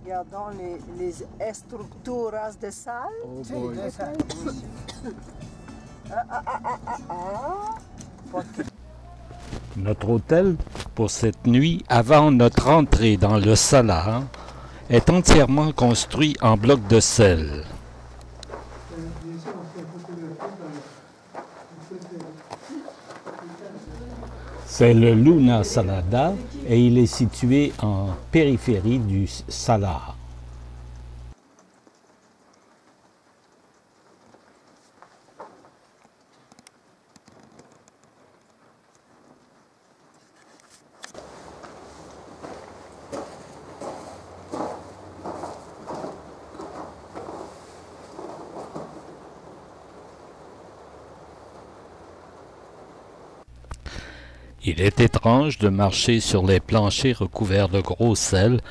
regardons les estructuras de sal. Oh Sí, boy. de sal. Notre hôtel, pour cette nuit, avant notre entrée dans le salar, est entièrement construit en blocs de sel. C'est le Luna Salada et il est situé en périphérie du salar. Il est étrange de marcher sur les planchers recouverts de gros sel,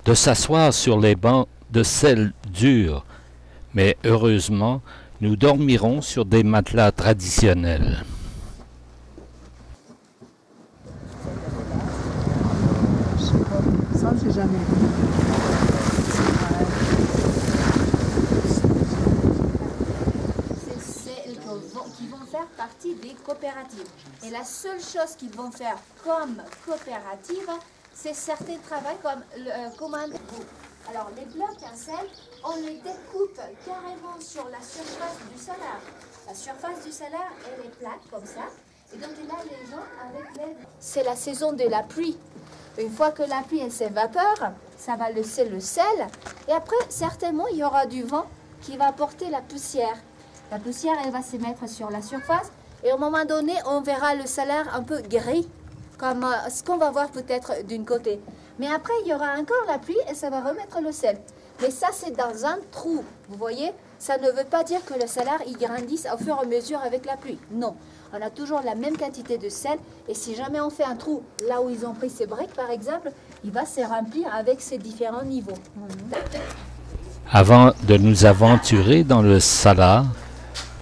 de s'asseoir sur les bancs de sel dur, mais heureusement, nous dormirons sur des matelas traditionnels. Ça, j'ai jamais vu. Qui vont faire partie des coopératives. Et la seule chose qu'ils vont faire comme coopérative, c'est certains travaux comme le commande. Alors les blocs en sel, on les découpe carrément sur la surface du salar. La surface du salar, elle est plate comme ça. Et donc là, les gens avec l'aide. C'est la saison de la pluie. Une fois que la pluie elle s'évapore, ça va laisser le sel. Et après, certainement, il y aura du vent qui va porter la poussière. La poussière, elle va se mettre sur la surface et au moment donné, on verra le salar un peu gris, comme ce qu'on va voir peut-être d'un côté. Mais après, il y aura encore la pluie et ça va remettre le sel. Mais ça, c'est dans un trou, vous voyez. Ça ne veut pas dire que le salar, il grandisse au fur et à mesure avec la pluie. Non, on a toujours la même quantité de sel et si jamais on fait un trou là où ils ont pris ces briques, par exemple, il va se remplir avec ces différents niveaux. Avant de nous aventurer dans le salar,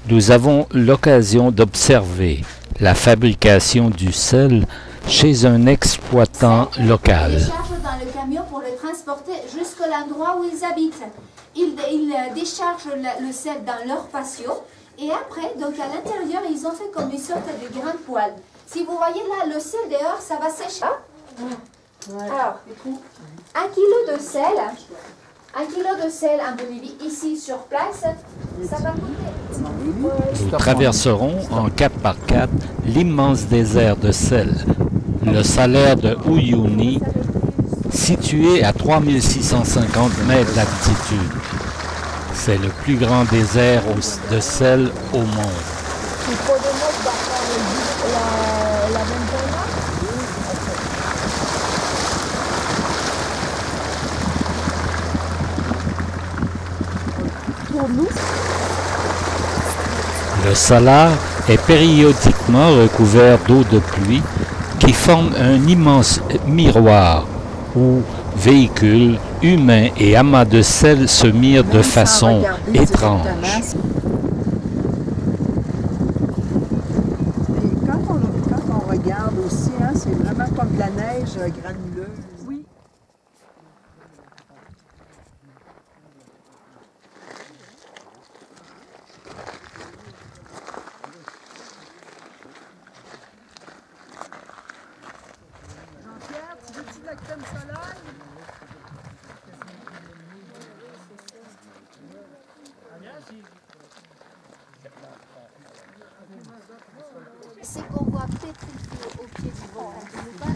nous avons l'occasion d'observer la fabrication du sel chez un exploitant local. Ils chargent dans le camion pour le transporter jusqu'à l'endroit où ils habitent. Ils déchargent le sel dans leur patio et après, donc à l'intérieur, ils ont fait comme une sorte de grande poêle. Si vous voyez là, le sel dehors, ça va sécher. Alors, 1 kilo de sel. 1 kilo de sel en Bolivie, ici sur place, ça va coûter. Nous traverserons en 4x4 l'immense désert de sel, le salar de Uyuni, situé à 3650 mètres d'altitude. C'est le plus grand désert de sel au monde. Le salar est périodiquement recouvert d'eau de pluie qui forme un immense miroir où véhicules, humains et amas de sel se mirent de façon étrange. Et quand on regarde aussi, hein, c'est vraiment comme de la neige granuleuse. Oui. Jean-Pierre, tu veux-tu de la crème solaire? Ce qu'on voit pétrifié au pied du volcan Tulupa,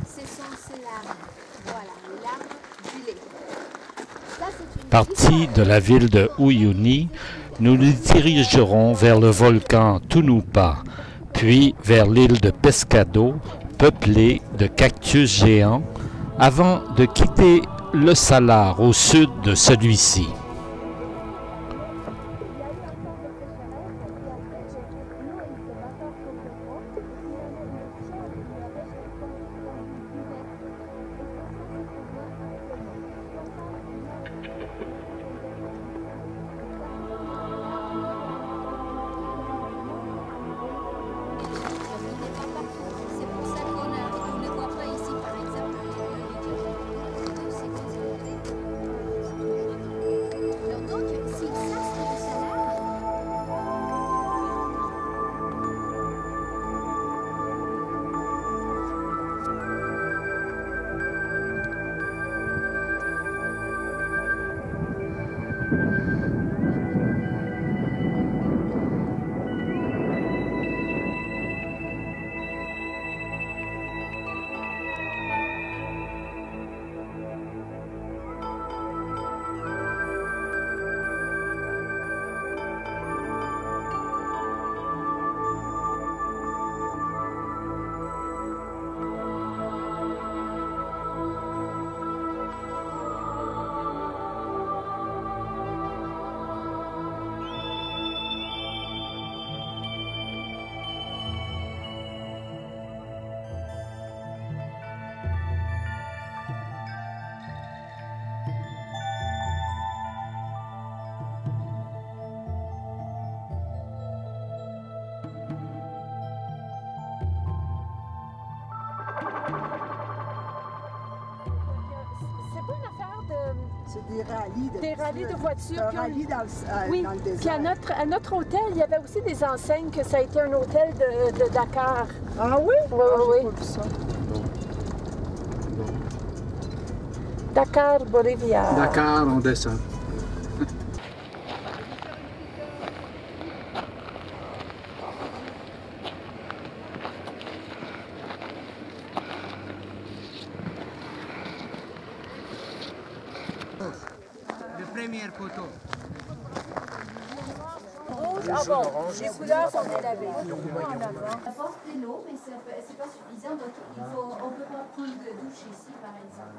ce sont ces larmes. Voilà, les larmes du lait. Ça, c'est une Partis de la ville de Uyuni, nous nous dirigerons vers le volcan Tunupa, puis vers l'île de Pescado, peuplée de cactus géants, avant de quitter le salar au sud de celui-ci. C'est pour ça qu'on ne voit pas ici, par exemple, les C'est des rallyes de Des rallyes de voitures. Un puis rallye dans oui, dans le puis désert. à notre hôtel, il y avait aussi des enseignes que ça a été un hôtel de Dakar. Ah oui? Oui, Ah, oui, j'ai oui. pas vu ça. Dakar, Bolivia. Dakar, on descend. Le premier poteau. Rouge, ah bon, les couleurs sont bien lavées. Apporte de l'eau, mais c'est pas suffisant, donc on ne peut pas prendre de douche ici, par exemple.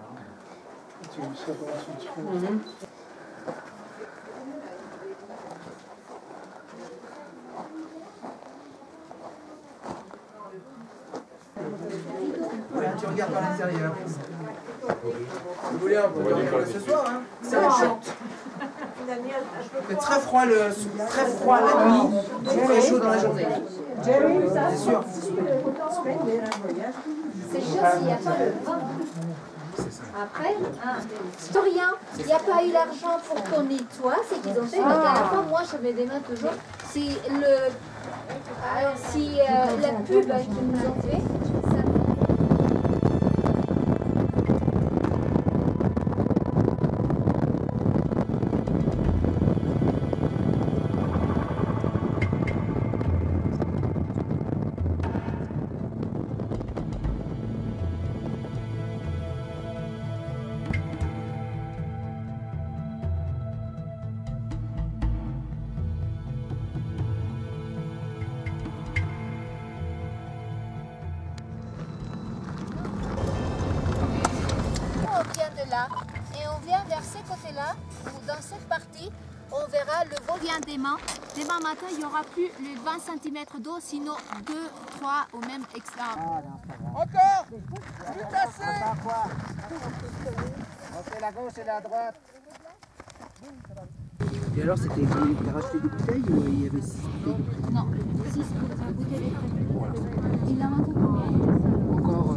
Tu regardes par l'extérieur. Vous voulez un peu de regarder ce soir, hein? C'est la chante. Il fait très froid la nuit, très chaud dans la journée. C'est sûr. C'est chaud s'il n'y a pas le vent. Après, rien, il n'y a pas eu l'argent pour qu'on nettoie, c'est qu'ils ont fait. Donc à la fin, moi je me demande toujours si la pub qu'ils nous ont fait, ça on vient de là et on vient vers ce côté-là, ou dans cette partie, on verra le vent vient demain. Demain matin, il n'y aura plus les 20 cm d'eau, sinon 2, 3 ou même extra. Encore! Plus assez! On fait la gauche et la droite. Et alors, c'était il a racheté des bouteilles ou il y avait 6 bouteilles de prix? Non, 6 bouteilles de prévu. Il en manque combien? Encore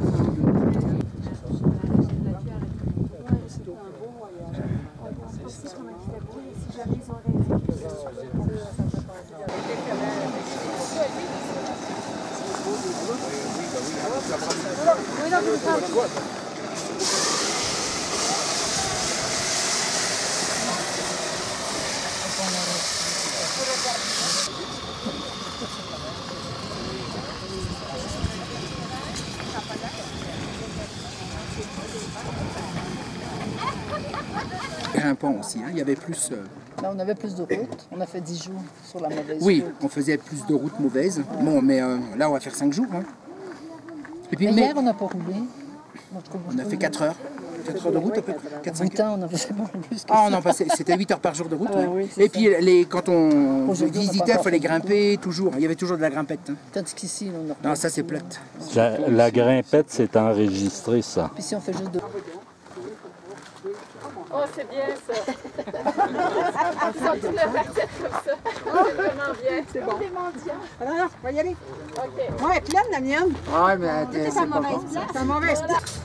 grimpant aussi, hein. Il y avait plus. Là, on avait plus de route. On a fait 10 jours sur la mauvaise Oui, route. on faisait plus de routes mauvaises. Bon, mais là, on va faire 5 jours. Hein. Et puis, Mais mais hier, on n'a pas roulé. Moi, je trouve on a fait 4 heures. 4 heures de route à peu près. 4-5 8 ans, on a fait beaucoup plus que Ah, ça. on en passait, c'était 8 heures par jour de route. Ah ouais. oui, c'est Et puis quand on Aujourd'hui, on n'a pas visitait, il encore fallait fait grimper toujours. Il y avait toujours de la grimpette. Hein. Tandis qu'ici, on a... Non, ça c'est plate. La grimpette, c'est enregistré, ça. Puis si on fait juste de... Oh, c'est bien ça. Ils sont tous le partir comme ça. C'est vraiment bien. C'est bon. Alors, on va y aller. OK. Ouais, pleine la mienne. Ouais, mais c'est pas bon. C'est un mauvais place.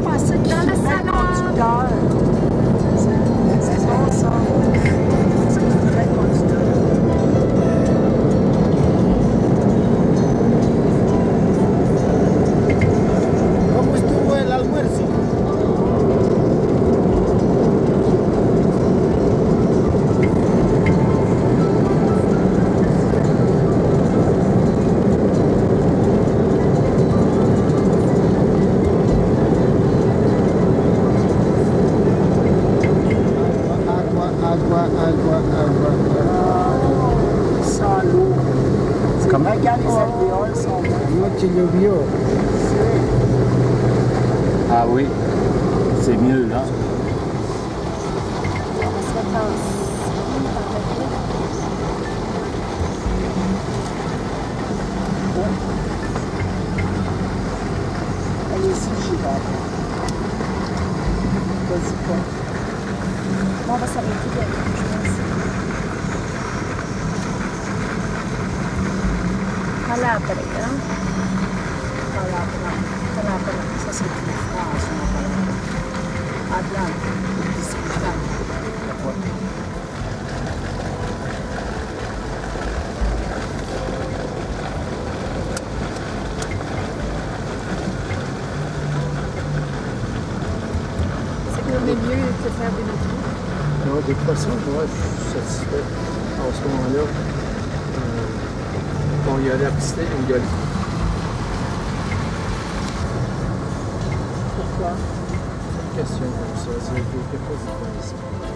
pensais que Dans le c'était salon. conducteur. C'est bon, ça. C'est ça qu'il faudrait être conducteur. ¿Cómo estuvo el almuerzo? Agua. Sans l'eau. Comment? Regarde, les alvéoles sont bonnes. Anoche llovió. Ah oui, c'est mieux là. Allez-y, j'y vais. Vas-y, quoi. Bon, on va s'arrêter là, je pense. Palabra, hein? Palabra. Ça, c'est plus France, on parle. Atlante. C'est quand même mieux que faire des métros. Non, de toute façon, moi, je suis satisfait en ce moment-là. Bon, il y a la piscine ou il y a le... Pourquoi? Question comme ça, c'est quelque chose de